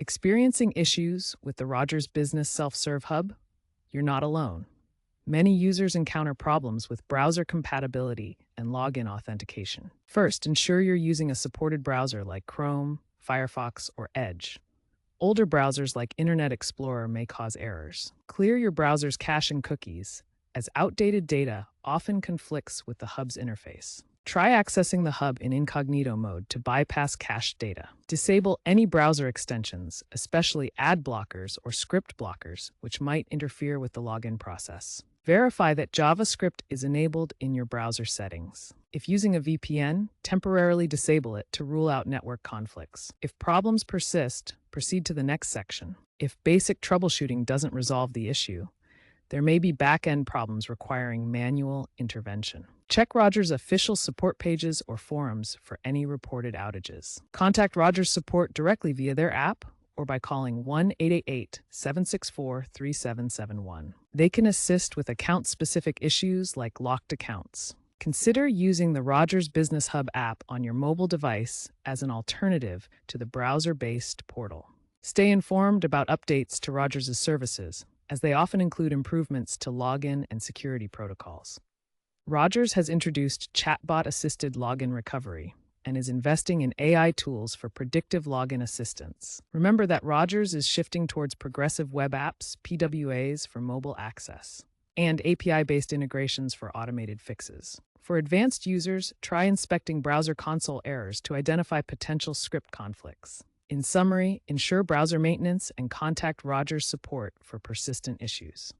Experiencing issues with the Rogers Business Self ServeHub? You're not alone. Many users encounter problems with browser compatibility and login authentication. First, ensure you're using a supported browser like Chrome, Firefox, or Edge. Older browsers like Internet Explorer may cause errors. Clear your browser's cache and cookies, as outdated data often conflicts with the hub's interface. Try accessing the hub in incognito mode to bypass cached data. Disable any browser extensions, especially ad blockers or script blockers, which might interfere with the login process. Verify that JavaScript is enabled in your browser settings. If using a VPN, temporarily disable it to rule out network conflicts. If problems persist, proceed to the next section. If basic troubleshooting doesn't resolve the issue, there may be back-end problems requiring manual intervention. Check Rogers' official support pages or forums for any reported outages. Contact Rogers support directly via their app or by calling 1-888-764-3771. They can assist with account-specific issues like locked accounts. Consider using the Rogers Business Hub app on your mobile device as an alternative to the browser-based portal. Stay informed about updates to Rogers' services, as they often include improvements to login and security protocols. Rogers has introduced chatbot-assisted login recovery and is investing in AI tools for predictive login assistance. Remember that Rogers is shifting towards progressive web apps, PWAs for mobile access, and API-based integrations for automated fixes. For advanced users, try inspecting browser console errors to identify potential script conflicts. In summary, ensure browser maintenance and contact Rogers support for persistent issues.